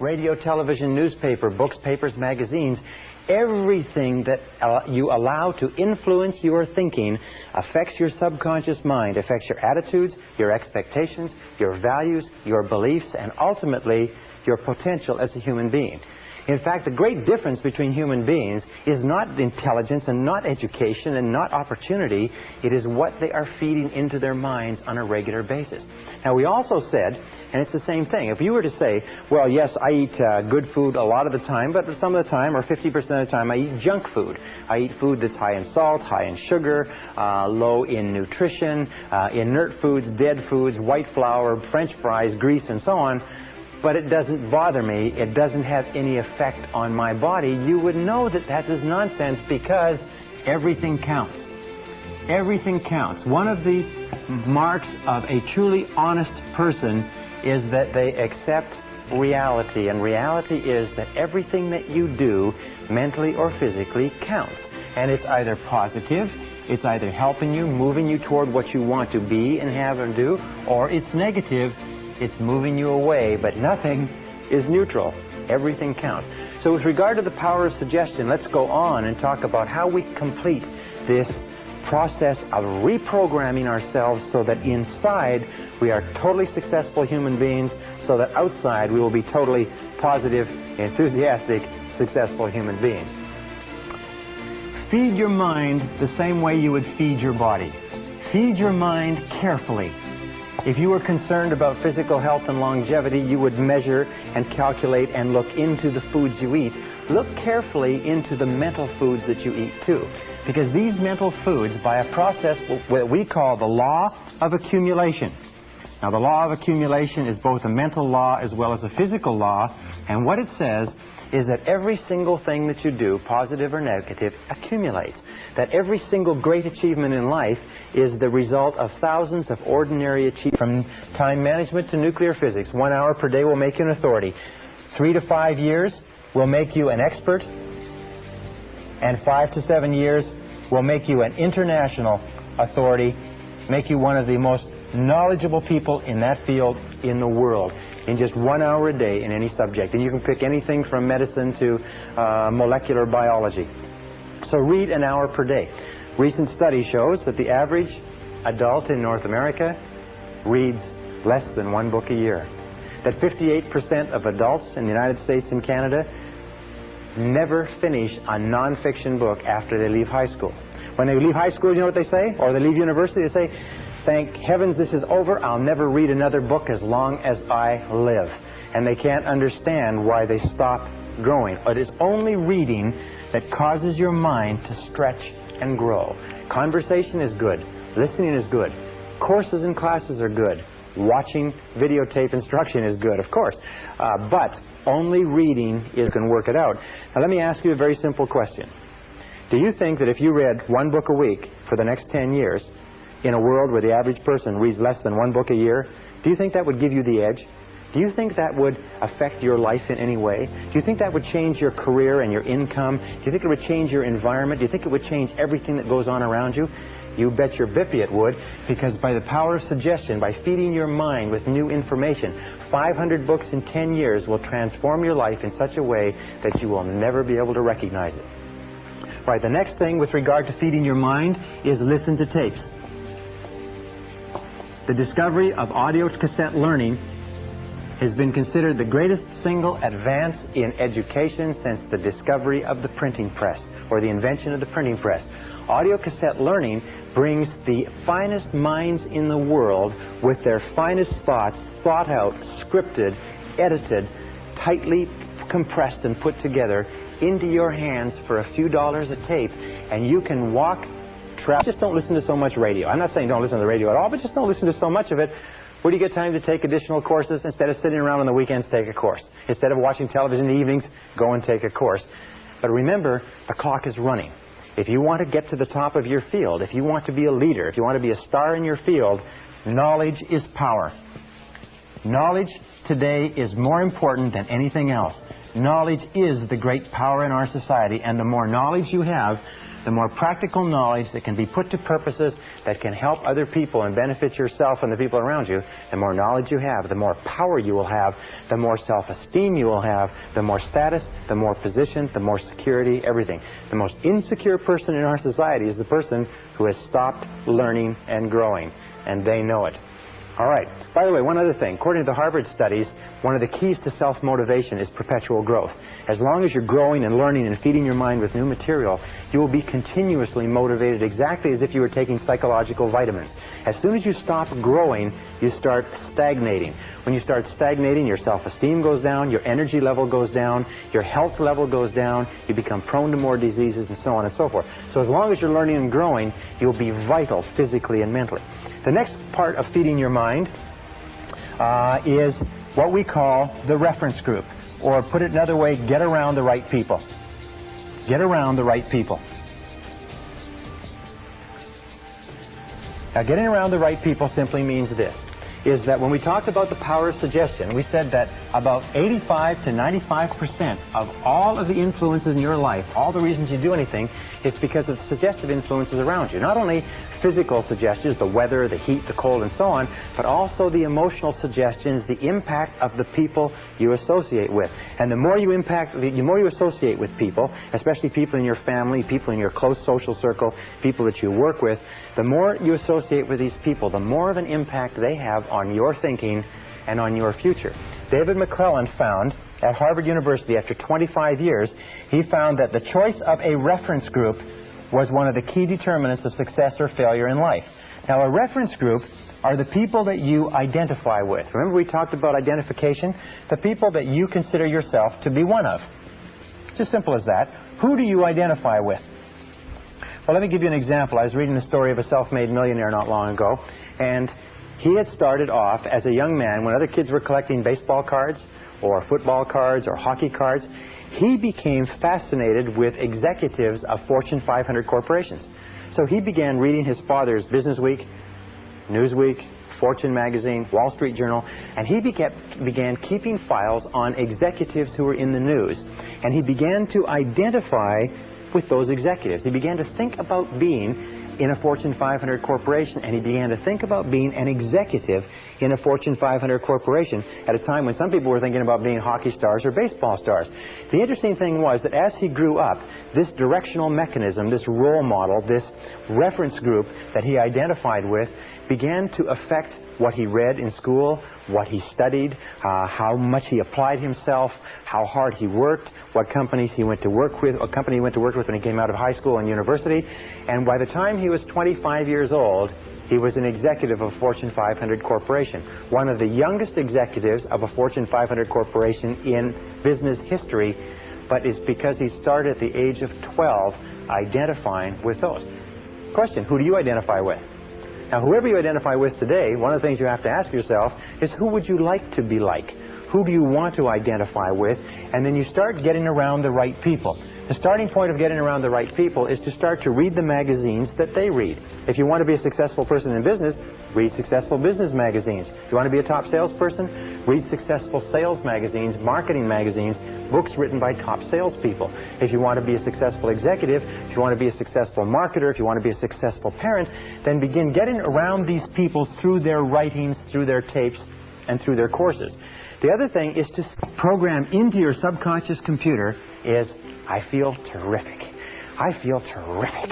radio, television, newspaper, books, papers, magazines, everything that you allow to influence your thinking affects your subconscious mind, affects your attitudes, your expectations, your values, your beliefs, and ultimately your potential as a human being. In fact, the great difference between human beings is not intelligence and not education and not opportunity. It is what they are feeding into their minds on a regular basis. Now, we also said, and it's the same thing, if you were to say, well, yes, I eat good food a lot of the time, but some of the time, or 50% of the time, I eat junk food. I eat food that's high in salt, high in sugar, low in nutrition, inert foods, dead foods, white flour, French fries, grease, and so on. But it doesn't bother me, it doesn't have any effect on my body. You would know that that is nonsense because everything counts. Everything counts. One of the marks of a truly honest person is that they accept reality, and reality is that everything that you do, mentally or physically, counts. And it's either positive, it's either helping you, moving you toward what you want to be and have and do, or it's negative, it's moving you away, but nothing is neutral. Everything counts. So with regard to the power of suggestion, let's go on and talk about how we complete this process of reprogramming ourselves so that inside we are totally successful human beings, so that outside we will be totally positive, enthusiastic, successful human beings. Feed your mind the same way you would feed your body. Feed your mind carefully. If you were concerned about physical health and longevity, you would measure and calculate and look into the foods you eat. Look carefully into the mental foods that you eat too. Because these mental foods, by a process that we call the law of accumulation. Now, the law of accumulation is both a mental law as well as a physical law, and what it says is that every single thing that you do, positive or negative, accumulates. That every single great achievement in life is the result of thousands of ordinary achievements. From time management to nuclear physics, 1 hour per day will make you an authority. 3 to 5 years will make you an expert, and 5 to 7 years will make you an international authority, make you one of the most knowledgeable people in that field in the world, in just 1 hour a day in any subject. And you can pick anything from medicine to molecular biology. So read an hour per day. Recent study shows that the average adult in North America reads less than 1 book a year. That 58% of adults in the United States and Canada never finish a non-fiction book after they leave high school. When they leave high school, you know what they say? Or they leave university, they say, thank heavens this is over, I'll never read another book as long as I live. And they can't understand why they stop growing. It is only reading that causes your mind to stretch and grow. Conversation is good. Listening is good. Courses and classes are good. Watching videotape instruction is good, of course. But only reading can work it out. Now let me ask you a very simple question. Do you think that if you read 1 book a week for the next 10 years, in a world where the average person reads less than 1 book a year, do you think that would give you the edge? Do you think that would affect your life in any way? Do you think that would change your career and your income? Do you think it would change your environment? Do you think it would change everything that goes on around you? You bet your bippy it would, because by the power of suggestion, by feeding your mind with new information, 500 books in 10 years will transform your life in such a way that you will never be able to recognize it. Right, the next thing with regard to feeding your mind is listen to tapes. The discovery of audio cassette learning has been considered the greatest single advance in education since the discovery of the printing press, or the invention of the printing press. Audio cassette learning brings the finest minds in the world with their finest thoughts thought out, scripted, edited, tightly compressed and put together into your hands for a few dollars a tape, and you can walk, travel. Just don't listen to so much radio. I'm not saying don't listen to the radio at all, but just don't listen to so much of it. Where do you get time to take additional courses? Instead of sitting around on the weekends, take a course. Instead of watching television in the evenings, go and take a course. But remember, the clock is running. If you want to get to the top of your field, if you want to be a leader, if you want to be a star in your field, knowledge is power. Knowledge today is more important than anything else. Knowledge is the great power in our society, and the more knowledge you have, the more practical knowledge that can be put to purposes that can help other people and benefit yourself and the people around you, the more knowledge you have, the more power you will have, the more self-esteem you will have, the more status, the more position, the more security, everything. The most insecure person in our society is the person who has stopped learning and growing, and they know it. All right. By the way, one other thing. According to the Harvard studies, one of the keys to self-motivation is perpetual growth. As long as you're growing and learning and feeding your mind with new material, you will be continuously motivated, exactly as if you were taking psychological vitamins. As soon as you stop growing, you start stagnating. When you start stagnating, your self-esteem goes down, your energy level goes down, your health level goes down, you become prone to more diseases, and so on and so forth. So as long as you're learning and growing, you'll be vital physically and mentally. The next part of feeding your mind is what we call the reference group, or put it another way, get around the right people. Get around the right people. Now, getting around the right people simply means this, is that when we talked about the power of suggestion, we said that about 85 to 95% of all of the influences in your life, all the reasons you do anything, is because of suggestive influences around you. Not only physical suggestions, the weather, the heat, the cold, and so on, but also the emotional suggestions, the impact of the people you associate with. And the more you associate with people, especially people in your family, people in your close social circle, people that you work with, the more you associate with these people, the more of an impact they have on your thinking and on your future. David McClellan found at Harvard University, after 25 years, he found that the choice of a reference group was one of the key determinants of success or failure in life. Now, a reference group are the people that you identify with. Remember we talked about identification? The people that you consider yourself to be one of. It's as simple as that. Who do you identify with? Well, let me give you an example. I was reading the story of a self-made millionaire not long ago, and he had started off as a young man when other kids were collecting baseball cards or football cards or hockey cards. He became fascinated with executives of Fortune 500 corporations. So he began reading his father's Business Week, Newsweek, Fortune magazine, Wall Street Journal, and he began keeping files on executives who were in the news. And he began to identify with those executives. He began to think about being in a Fortune 500 corporation, and he began to think about being an executive in a Fortune 500 corporation at a time when some people were thinking about being hockey stars or baseball stars. The interesting thing was that as he grew up, this directional mechanism, this role model, this reference group that he identified with began to affect what he read in school, what he studied, how much he applied himself, how hard he worked, what companies he went to work with, what company he went to work with when he came out of high school and university. And by the time he was 25 years old, he was an executive of a Fortune 500 corporation, one of the youngest executives of a Fortune 500 corporation in business history, but it's because he started at the age of 12 identifying with those. Question, who do you identify with? Now, whoever you identify with today, one of the things you have to ask yourself is, who would you like to be like? Who do you want to identify with? And then you start getting around the right people. The starting point of getting around the right people is to start to read the magazines that they read. If you want to be a successful person in business, read successful business magazines. If you want to be a top salesperson, read successful sales magazines, marketing magazines, books written by top salespeople. If you want to be a successful executive, if you want to be a successful marketer, if you want to be a successful parent, then begin getting around these people through their writings, through their tapes, and through their courses. The other thing is to program into your subconscious computer is, I feel terrific. I feel terrific.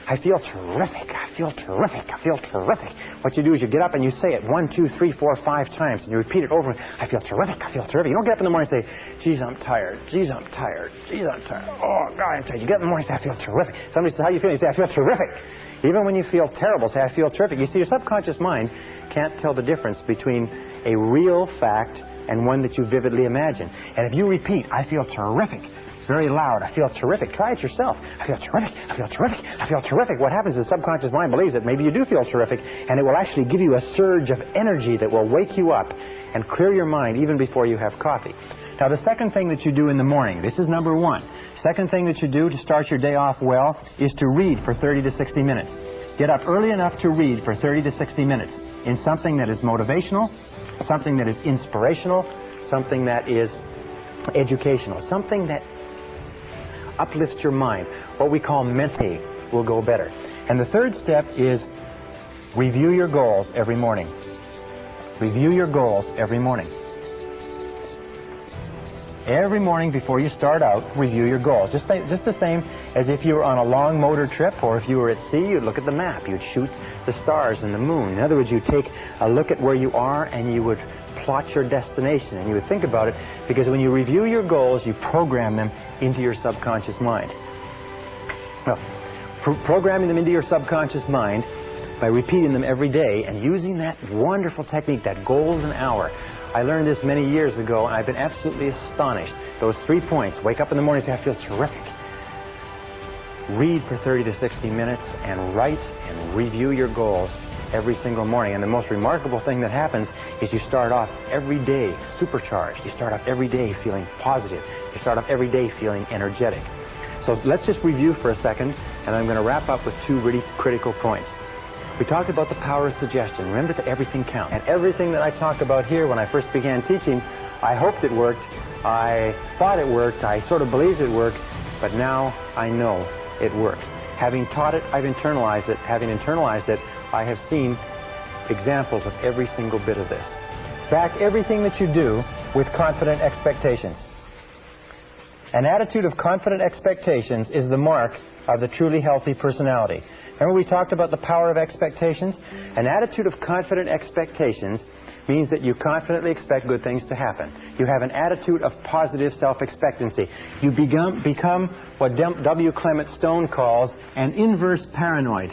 I feel terrific. I feel terrific. I feel terrific. What you do is you get up and you say it 1, 2, 3, 4, 5 times, and you repeat it over. I feel terrific. I feel terrific. You don't get up in the morning and say, geez, I'm tired. Geez, I'm tired. Geez, I'm tired. Oh, God, I'm tired. You get up in the morning and say, I feel terrific. Somebody says, how do you feel? You say, I feel terrific. Even when you feel terrible, say, I feel terrific. You see, your subconscious mind can't tell the difference between a real fact and one that you vividly imagine. And if you repeat, I feel terrific, very loud, I feel terrific, try it yourself. I feel terrific, I feel terrific, I feel terrific. What happens is the subconscious mind believes that maybe you do feel terrific, and it will actually give you a surge of energy that will wake you up and clear your mind even before you have coffee. Now, the second thing that you do in the morning, this is number one. Second thing that you do to start your day off well is to read for 30 to 60 minutes. Get up early enough to read for 30 to 60 minutes in something that is motivational, something that is inspirational, something that is educational, something that uplifts your mind. What we call mentally will go better. And the third step is review your goals every morning. Review your goals every morning. Every morning before you start out, review your goals. Just the same as if you were on a long motor trip, or if you were at sea, you'd look at the map. You'd shoot the stars and the moon. In other words, you'd take a look at where you are and you would plot your destination, and you would think about it, because when you review your goals, you program them into your subconscious mind. Well, programming them into your subconscious mind by repeating them every day and using that wonderful technique, that golden hour. I learned this many years ago, and I've been absolutely astonished. Those 3 points: wake up in the morning, say, I feel terrific. Read for 30 to 60 minutes and write and review your goals every single morning. And the most remarkable thing that happens is you start off every day supercharged. You start off every day feeling positive. You start off every day feeling energetic. So let's just review for a second, and I'm going to wrap up with 2 really critical points. We talked about the power of suggestion. Remember that everything counts. And everything that I talk about here, when I first began teaching, I hoped it worked. I thought it worked. I sort of believed it worked. But now I know it works. Having taught it, I've internalized it. Having internalized it, I have seen examples of every single bit of this. Back everything that you do with confident expectations. An attitude of confident expectations is the mark of the truly healthy personality. Remember we talked about the power of expectations? An attitude of confident expectations means that you confidently expect good things to happen. You have an attitude of positive self-expectancy. You become what W. Clement Stone calls an inverse paranoid.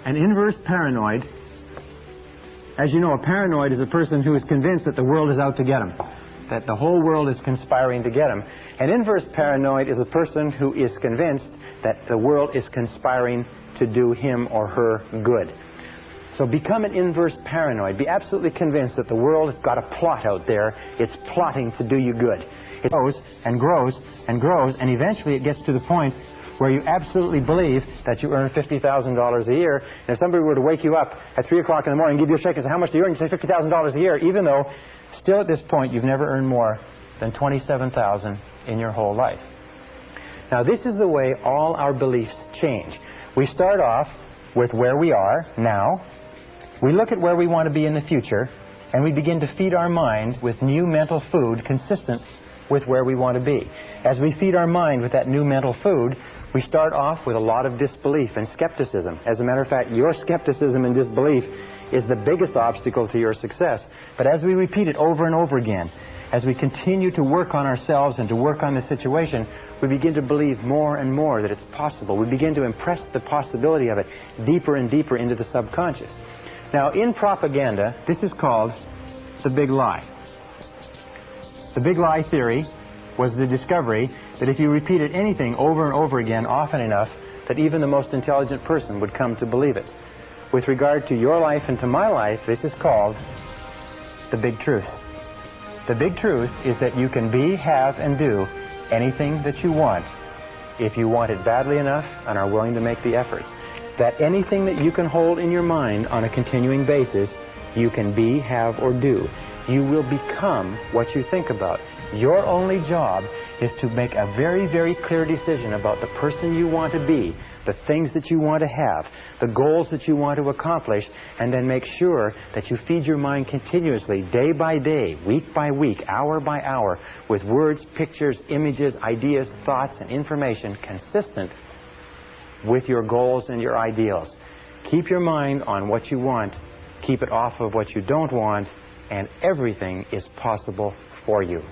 An inverse paranoid, as you know, a paranoid is a person who is convinced that the world is out to get him, that the whole world is conspiring to get him. An inverse paranoid is a person who is convinced that the world is conspiring to do him or her good. So become an inverse paranoid. Be absolutely convinced that the world has got a plot out there. It's plotting to do you good. It grows and grows and grows, and eventually it gets to the point where you absolutely believe that you earn $50,000 a year. And if somebody were to wake you up at 3 o'clock in the morning and give you a shake and say, how much do you earn? You say $50,000 a year, even though still at this point you've never earned more than $27,000 in your whole life. Now this is the way all our beliefs change. We start off with where we are now. We look at where we want to be in the future, and we begin to feed our mind with new mental food consistent with where we want to be. As we feed our mind with that new mental food, we start off with a lot of disbelief and skepticism. As a matter of fact, your skepticism and disbelief is the biggest obstacle to your success. But as we repeat it over and over again, as we continue to work on ourselves and to work on the situation, we begin to believe more and more that it's possible. We begin to impress the possibility of it deeper and deeper into the subconscious. Now, in propaganda, this is called the big lie. The big lie theory was the discovery that if you repeated anything over and over again often enough, that even the most intelligent person would come to believe it. With regard to your life and to my life, this is called the big truth. The big truth is that you can be, have, and do anything that you want if you want it badly enough and are willing to make the effort. That anything that you can hold in your mind on a continuing basis, you can be, have, or do. You will become what you think about. Your only job is to make a very, very clear decision about the person you want to be, the things that you want to have, the goals that you want to accomplish, and then make sure that you feed your mind continuously, day by day, week by week, hour by hour, with words, pictures, images, ideas, thoughts, and information consistent with your goals and your ideals. Keep your mind on what you want, keep it off of what you don't want, and everything is possible for you.